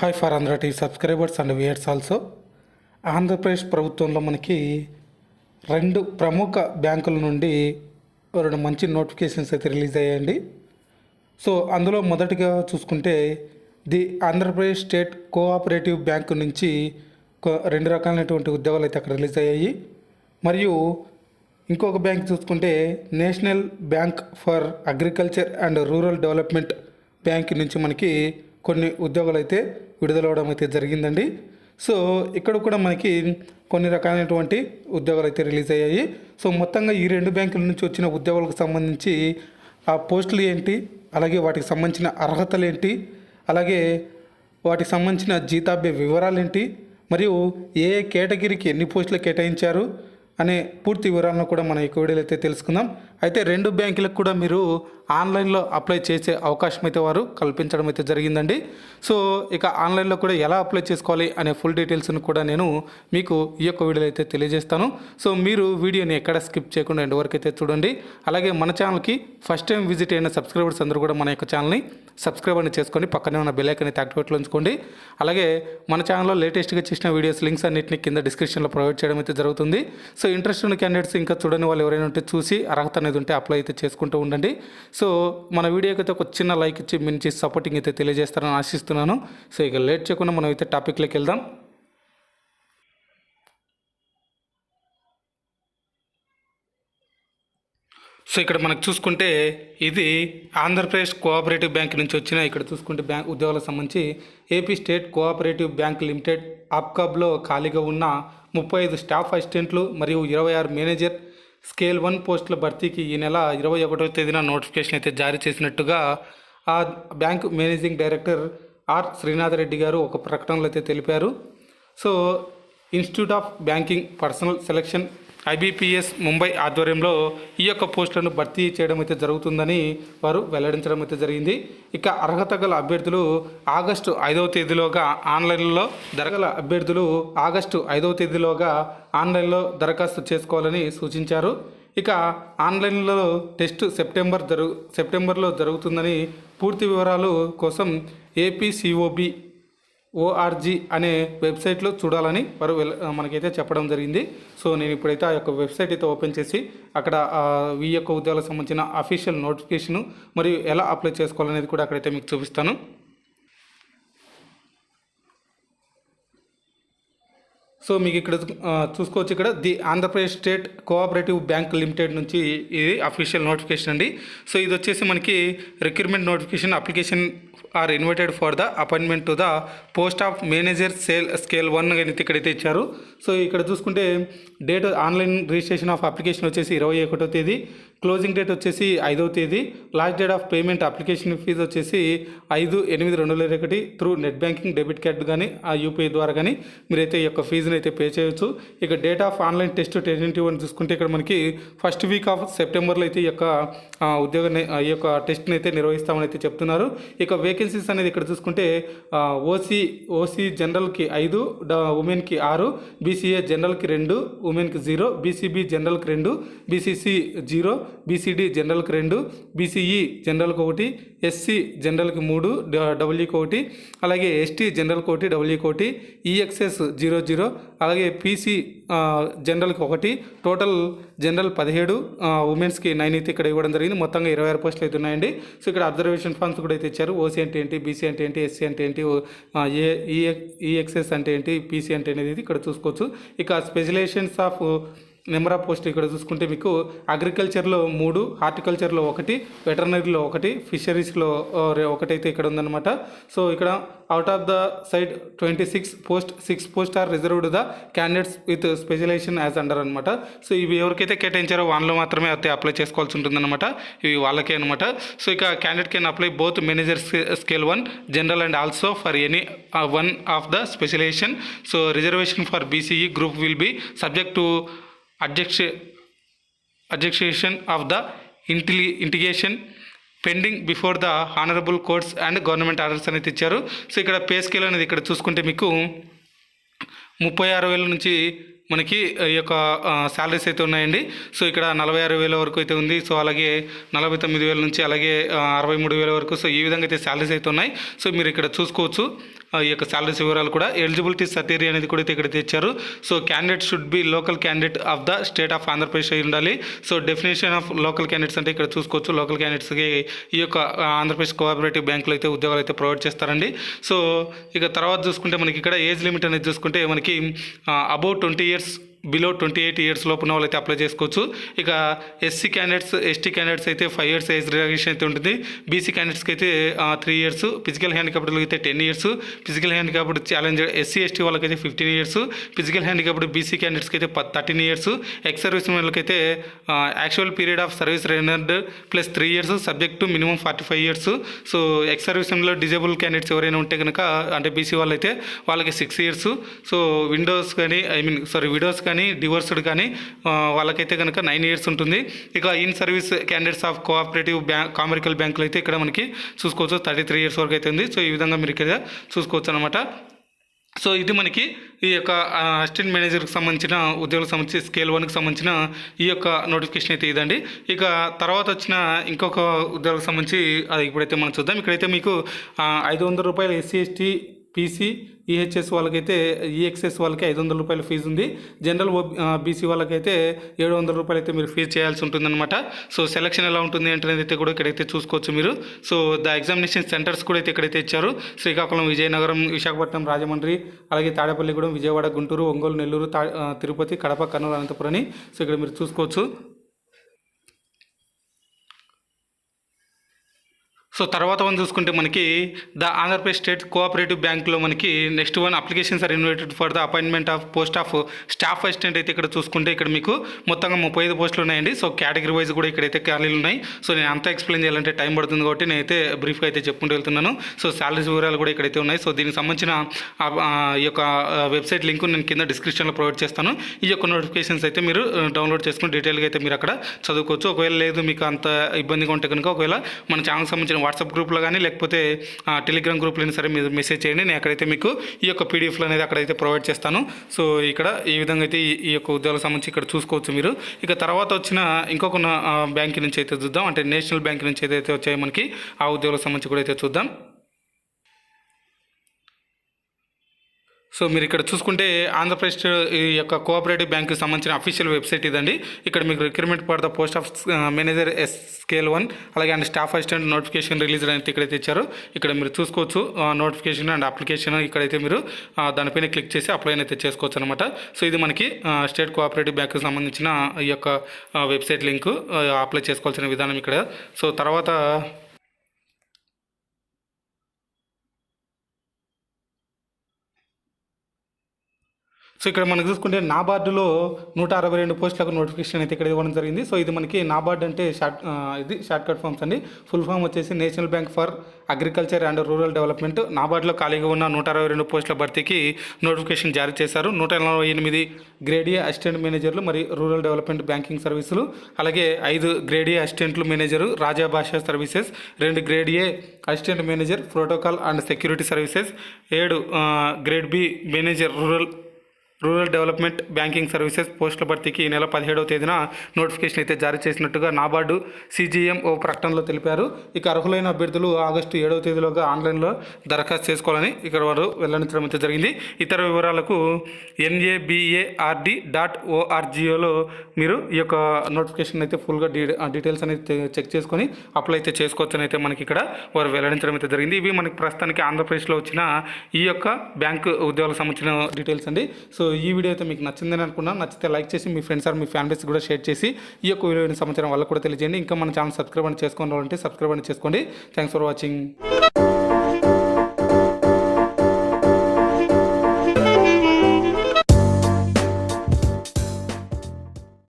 Hi for Andhra TV subscribers and viewers also. Andhra Pradesh ప్రభుత్వంలో మనకి రెండు ప్రముఖ బ్యాంకుల నుండి రెండు మంచి నోటిఫికేషన్స్ అయితే రిలీజ్ అయ్యాయండి. సో అందులో మొదటిగా చూసుకుంటే the Andhra Pradesh state cooperative bank నుంచి రెండు రకాలైనటువంటి ఉద్యోగాలు అయితే అక్కడ రిలీజ్ అయ్యాయి. మరియు ఇంకొక బ్యాంక్ చూసుకుంటే national bank for agriculture and rural development bank నుంచి మనకి కొన్ని ఉద్యోగాలు అయితే విడుదలవడం అయితే జరిగిందండి. సో ఇక్కడ కూడా మనకి కొన్ని రకాలైనటువంటి ఉద్యోగాలు అయితే రిలీజ్ అయ్యాయి. సో మొత్తంగా ఈ రెండు బ్యాంకుల నుంచి వచ్చిన ఉద్యోగాలకు సంబంధించి ఆ పోస్టులు ఏంటి, అలాగే వాటికి సంబంధించిన అర్హతలు ఏంటి, అలాగే వాటికి సంబంధించిన జీతాభ్య వివరాలు ఏంటి, మరియు ఏ ఏ కేటగిరీకి ఎన్ని పోస్టులు కేటాయించారు అనే పూర్తి వివరాలను కూడా మనం ఈ వీడియోలో అయితే తెలుసుకుందాం. అయితే రెండు బ్యాంకులకు కూడా మీరు ఆన్లైన్లో అప్లై చేసే అవకాశం అయితే వారు కల్పించడం అయితే జరిగిందండి. సో ఇక ఆన్లైన్లో కూడా ఎలా అప్లై చేసుకోవాలి అనే ఫుల్ డీటెయిల్స్ని కూడా నేను మీకు ఈ యొక్క వీడియోలో అయితే తెలియజేస్తాను. సో మీరు వీడియోని ఎక్కడ స్కిప్ చేయకుండా ఎండ్ వరకు అయితే చూడండి. అలాగే మన ఛానల్కి ఫస్ట్ టైం విజిట్ అయిన సబ్స్క్రైబర్స్ అందరూ కూడా మన యొక్క ఛానల్ని సబ్స్క్రైబ్ అని చేసుకొని పక్కనే ఉన్న బెల్ ఐకాన్ అయితే యాక్టివేట్లో ఉంచుకోండి. అలాగే మన ఛానల్లో లేటెస్ట్గా చేసిన వీడియోస్ లింక్స్ అన్నింటినీ కింద డిస్క్రిప్షన్లో ప్రొవైడ్ చేయడం అయితే జరుగుతుంది. సో ఇంట్రెస్ట్ ఉన్న క్యాండిడేట్స్ ఇంకా చూడని వాళ్ళు ఎవరైనా ఉంటే చూసి అర్హత అనేది ఉంటే అప్లై అయితే చేసుకుంటూ ఉండండి. సో మన వీడియోకి అయితే ఒక చిన్న లైక్ ఇచ్చి మంచి సపోర్టింగ్ అయితే తెలియజేస్తారని ఆశిస్తున్నాను. సో ఇక లేట్ చేయకుండా మనం అయితే టాపిక్లోకి వెళ్దాం. సో ఇక్కడ మనకు చూసుకుంటే ఇది ఆంధ్రప్రదేశ్ కోఆపరేటివ్ బ్యాంక్ నుంచి వచ్చిన ఇక్కడ చూసుకుంటే బ్యాంక్ ఉద్యోగాలకు సంబంధించి AP state cooperative bank limited ఆప్కాబ్లో ఖాళీగా ఉన్న 35 స్టాఫ్ అసిస్టెంట్లు మరియు 26 మేనేజర్ స్కేల్ 1 పోస్టుల భర్తీకి ఈ నెల 21వ తేదీన నోటిఫికేషన్ అయితే జారీ చేసినట్టుగా ఆ bank managing director R Srinath Reddy గారు ఒక ప్రకటనలో అయితే తెలిపారు. So institute of banking personnel selection IBPS Mumbai ఆధ్వర్యంలో ఈ యొక్క పోస్టులను భర్తీ చేయడం అయితే జరుగుతుందని వారు వెల్లడించడం అయితే జరిగింది. ఇక అర్హత గల అభ్యర్థులు ఆగస్టు 5వ తేదీలోగా ఆన్లైన్లో దరఖాస్తు చేసుకోవాలని సూచించారు. ఇక ఆన్లైన్లో టెస్ట్ సెప్టెంబర్లో జరుగుతుందని పూర్తి వివరాలు కోసం APCOB ORG అనే వెబ్సైట్లో చూడాలని వారు మనకైతే చెప్పడం జరిగింది. సో నేను ఇప్పుడైతే ఆ యొక్క వెబ్సైట్ అయితే ఓపెన్ చేసి అక్కడ ఈ యొక్క ఉద్యోగాలకు సంబంధించిన అఫీషియల్ నోటిఫికేషను మరియు ఎలా అప్లై చేసుకోవాలనేది కూడా అక్కడైతే మీకు చూపిస్తాను. సో మీకు ఇక్కడ చూసుకోవచ్చు, ఇక్కడ the Andhra Pradesh state cooperative bank limited నుంచి ఇది అఫీషియల్ నోటిఫికేషన్ అండి. సో ఇది వచ్చేసి మనకి recruitment notification application are invited for the appointment to the post of manager scale 1 అనేది ఇక్కడైతే ఇచ్చారు. సో ఇక్కడ చూసుకుంటే date online registration of application వచ్చేసి 21వ తేదీ, క్లోజింగ్ డేట్ వచ్చేసి 5వ తేదీ, last date of payment application fee వచ్చేసి 5/8/2021 through net banking debit card కానీ ఆ UPI ద్వారా కానీ మీరైతే ఈ యొక్క ఫీజుని అయితే పే చేయవచ్చు. ఇక date of online test tentative అని చూసుకుంటే ఇక్కడ మనకి ఫస్ట్ వీక్ ఆఫ్ సెప్టెంబర్లో అయితే ఈ యొక్క ఈ యొక్క టెస్ట్ని అయితే నిర్వహిస్తామని అయితే చెప్తున్నారు. ఇక వేకెన్సీస్ అనేది ఇక్కడ చూసుకుంటే ఓసీ జనరల్కి 5, ఉమెన్కి 6, BCA జనరల్కి 2, ఉమెన్కి 0, BCB జనరల్కి 2, BCC 0, BCD జనరల్కి 2, BCE జనరల్కి 1, SC జనరల్కి 3, Wకి 1, అలాగే ST జనరల్కి 1, Wకి 1, EXS 00, అలాగే PC జనరల్కి 1, టోటల్ జనరల్ 17, ఉమెన్స్కి 9 అయితే ఇక్కడ ఇవ్వడం జరిగింది. మొత్తంగా 26 పోస్టులు అయితే ఉన్నాయండి. సో ఇక్కడ అబ్జర్వేషన్ ఫార్మ్స్ కూడా అయితే ఇచ్చారు. OC అంటే ఏంటి, BC అంటే ఏంటి, SC అంటే ఏంటి, EXS అంటే ఏంటి, PC అంటే అనేది ఇక్కడ చూసుకోవచ్చు. ఇక specialisations of number of post ఇక్కడ చూసుకుంటే మీకు అగ్రికల్చర్లో 3, హార్టికల్చర్లో 1, వెటర్నరీలో 1, ఫిషరీస్లో 1 అయితే ఇక్కడ ఉందన్నమాట. సో ఇక్కడ out of the side 6 post are reserved the candidates with specialisation as under అనమాట. సో ఇవి ఎవరికైతే కేటాయించారో వాళ్ళు మాత్రమే అయితే అప్లై చేసుకోవాల్సి ఉంటుందన్నమాట. ఇవి వాళ్ళకే అనమాట. సో ఇక candidate can apply both manager scale 1 general and also for any one of the specialization. So reservation for BCE group will be subject to adjudication of the integration pending before the honourable courts and government orders అనేది ఇచ్చారు. So ఇక్కడ pay scale అనేది ఇక్కడ చూసుకుంటే మీకు 36,000 నుంచి మనకి ఈ యొక్క శాలరీస్ అయితే ఉన్నాయండి. సో ఇక్కడ 46,000 వరకు అయితే ఉంది. సో అలాగే 49,000 నుంచి అలాగే 63,000 వరకు. సో ఈ విధంగా అయితే శాలరీస్ అయితే ఉన్నాయి. సో మీరు ఇక్కడ చూసుకోవచ్చు. ఈ యొక్క సాలరీస్ వివరాలు కూడా. ఎలిజిబిలిటీ సర్టేరియా అనేది కూడా ఇక్కడైతే ఇచ్చారు. So candidate should be local candidate of the state of Andhra Pradesh అయి ఉండాలి. So definition of local candidates అంటే ఇక్కడ చూసుకోవచ్చు. లోకల్ క్యాండిడేట్స్కి ఈ యొక్క ఆంధ్రప్రదేశ్ కోఆపరేటివ్ బ్యాంకులో అయితే ఉద్యోగాలు అయితే ప్రొవైడ్ చేస్తారండి. సో ఇక తర్వాత చూసుకుంటే మనకి ఇక్కడ ఏజ్ లిమిట్ అనేది చూసుకుంటే మనకి అబౌవ్ 20 years బిలో 28 years లోపు ఉన్న వాళ్ళైతే అప్లై చేసుకోవచ్చు. ఇక ఎస్సీ క్యాండిడేట్స్, ఎస్టీ క్యాండిడేట్స్ అయితే 5 years ఏజ్ రిలాక్సేషన్ అయితే ఉంటుంది. బీసీ క్యాండిడేట్స్కి అయితే 3 years, ఫిజికల్ హ్యాండిక్యాప్డ్ అయితే 10 years, physical handicapped challenger SC ST వాళ్ళకైతే 15 years, ఫిజికల్ హ్యాండిక్యాప్డ్ బీసీ క్యాండిడేట్స్కి అయితే 13 years, ఎక్స్ సర్వీస్ వాళ్ళకైతే actual period of service rendered plus 3 years subject to minimum 45 years. So X సర్వీస్లో డిజేబుల్ క్యాండిడేట్స్ ఎవరైనా ఉంటే కనుక అంటే బీసీ వాళ్ళైతే వాళ్ళకి 6 years. సో విడోస్ కానీ డివోర్స్డ్ కానీ వాళ్ళకైతే కనుక 9 years ఉంటుంది. ఇక in service candidates of cooperative commercial బ్యాంకులు అయితే ఇక్కడ మనకి చూసుకోవచ్చు 33 years వరకు అయితే ఉంది. సో ఈ విధంగా మీరు ఇక్కడ చూసుకోవచ్చు అనమాట. సో ఇది మనకి ఈ యొక్క అసిస్టెంట్ మేనేజర్కి సంబంధించిన ఉద్యోగులకు సంబంధించి స్కేల్ 1కి సంబంధించిన ఈ యొక్క నోటిఫికేషన్ అయితే ఇదండి. ఇక తర్వాత వచ్చిన ఇంకొక ఉద్యోగులకు సంబంధించి అది ఇప్పుడైతే మనం చూద్దాం. ఇక్కడైతే మీకు 500 రూపాయలు ఎస్సీ ఎస్టీ పీసీ ఈహెచ్ఎస్ వాళ్ళకైతే ఈఎక్స్ఎస్ వాళ్ళకి 500 రూపాయల ఫీజు ఉంది. జనరల్ బీసీ వాళ్ళకైతే 700 రూపాయలు అయితే మీరు ఫీజు చేయాల్సి ఉంటుందన్నమాట. సో సెలక్షన్ ఎలా ఉంటుంది అంటే కూడా ఇక్కడైతే చూసుకోవచ్చు మీరు. సో ద ఎగ్జామినేషన్ సెంటర్స్ కూడా అయితే ఇక్కడైతే ఇచ్చారు. శ్రీకాకుళం, విజయనగరం, విశాఖపట్నం, రాజమండ్రి, అలాగే తాడేపల్లిగూడెం, విజయవాడ, గుంటూరు, ఒంగోలు, నెల్లూరు, తిరుపతి, కడప, కర్నూలు, అనంతపురం అని సో ఇక్కడ మీరు చూసుకోవచ్చు. సో తర్వాత మనం చూసుకుంటే మనకి ద ఆంధ్రప్రదేశ్ స్టేట్ కోఆపరేటివ్ బ్యాంక్లో మనకి next one applications are invited for the appointment of post of staff assistant అయితే ఇక్కడ చూసుకుంటే ఇక్కడ మీకు మొత్తంగా 35 పోస్టులు ఉన్నాయండి. సో కేటగిరీ వైజ్ కూడా ఇక్కడైతే ఖాళీలు ఉన్నాయి. సో నేను అంతా ఎక్స్ప్లెయిన్ చేయాలంటే టైం పడుతుంది కాబట్టి నేనైతే బ్రీఫ్గా అయితే చెప్పుకుంటూ వెళ్తున్నాను. సో శాలరీస్ వివరాలు కూడా ఇక్కడైతే ఉన్నాయి. సో దీనికి సంబంధించిన ఈ యొక్క వెబ్సైట్ లింక్ నేను కింద డిస్క్రిప్షన్లో ప్రొవైడ్ చేస్తాను. ఈ యొక్క నోటిఫికేషన్స్ అయితే మీరు డౌన్లోడ్ చేసుకుని డీటెయిల్గా అయితే మీరు అక్కడ చదువుకోవచ్చు. ఒకవేళ లేదు మీకు అంత ఇబ్బందిగా ఉంటే కనుక ఒకవేళ మన ఛానల్ సంబంధించిన వాట్సాప్ గ్రూప్లో కానీ లేకపోతే టెలిగ్రామ్ గ్రూప్లో అయినా సరే మీరు మెసేజ్ చేయండి. నేను అక్కడైతే మీకు ఈ యొక్క పీడిఎఫ్లు అనేది అక్కడైతే ప్రొవైడ్ చేస్తాను. సో ఇక్కడ ఈ విధంగా అయితే ఈ యొక్క ఉద్యోగాలకు సంబంధించి ఇక్కడ చూసుకోవచ్చు మీరు. ఇక తర్వాత వచ్చిన ఇంకొక బ్యాంక్ నుంచి అయితే చూద్దాం. అంటే నేషనల్ బ్యాంక్ నుంచి ఏదైతే వచ్చాయో మనకి ఆ ఉద్యోగాలకు సంబంధించి కూడా అయితే చూద్దాం. సో మీరు ఇక్కడ చూసుకుంటే ఆంధ్రప్రదేశ్ ఈ యొక్క కోఆపరేటివ్ బ్యాంకుకి సంబంధించిన అఫీషియల్ వెబ్సైట్ ఇదండి. ఇక్కడ మీకు recruitment for the post of manager scale 1 అలాగే and staff assistant notification release అయితే ఇక్కడైతే ఇచ్చారు. ఇక్కడ మీరు చూసుకోవచ్చు నోటిఫికేషన్ అండ్ అప్లికేషన్. ఇక్కడైతే మీరు దానిపైన క్లిక్ చేసి అప్లై అయితే చేసుకోవచ్చు అనమాట. సో ఇది మనకి స్టేట్ కోఆపరేటివ్ బ్యాంకుకి సంబంధించిన ఈ యొక్క వెబ్సైట్ లింకు అప్లై చేసుకోవాల్సిన విధానం ఇక్కడ. సో తర్వాత సో ఇక్కడ మనం చూసుకుంటే నాబార్డులో 162 పోస్టులకు నోటిఫికేషన్ అయితే ఇక్కడ ఇవ్వడం జరిగింది. సో ఇది మనకి నాబార్డ్ అంటే ఇది షార్ట్ కట్ ఫామ్స్ అండి. ఫుల్ ఫామ్ వచ్చేసి national bank for agriculture and rural development. నాబార్డులో ఖాళీగా ఉన్న 162 పోస్టుల భర్తీకి నోటిఫికేషన్ జారీ చేశారు. 148 గ్రేడ్ ఏ అసిస్టెంట్ మేనేజర్లు మరియు రూరల్ డెవలప్మెంట్ బ్యాంకింగ్ సర్వీసులు, అలాగే 5 గ్రేడ్ ఏ అసిస్టెంట్లు manager Raja Bhasha services, 2 grade A assistant manager protocol and security services, 7 grade B manager rural development banking services పోస్టుల భర్తీకి ఈ నెల 17వ తేదీన నోటిఫికేషన్ అయితే జారీ చేసినట్టుగా నాబార్డు CGM ఓ ప్రకటనలో తెలిపారు. ఇక అర్హులైన అభ్యర్థులు ఆగస్టు 7వ తేదీలోగా ఆన్లైన్లో దరఖాస్తు చేసుకోవాలని ఇక్కడ వారు వెల్లడించడం అయితే జరిగింది. ఇతర వివరాలకు NABARD.org.లో మీరు ఈ యొక్క నోటిఫికేషన్ అయితే ఫుల్గా డీటెయిల్స్ అనేది చెక్ చేసుకొని అప్లై అయితే చేసుకోవచ్చని అయితే మనకి ఇక్కడ వారు వెల్లడించడం అయితే జరిగింది. ఇవి మనకి ప్రస్తుతానికి ఆంధ్రప్రదేశ్లో వచ్చిన ఈ యొక్క బ్యాంకు ఉద్యోగాలకు సంబంధించిన డీటెయిల్స్ అండి. సో ఈ వీడియో అయితే మీకు నచ్చిందని అనుకున్నాను. నచ్చితే లైక్ చేసి మీ ఫ్రెండ్స్ ఆర్ మీ ఫ్యామిలీస్ కూడా షేర్ చేసి ఈ యొక్క వీడియోని సమాచారం వాళ్ళకు కూడా తెలియజేయండి. ఇంకా మన ఛానల్ సబ్స్క్రైబ్ చేసుకోవాలంటే సబ్స్క్రైబ్ చేసుకోండి. Thanks for watching.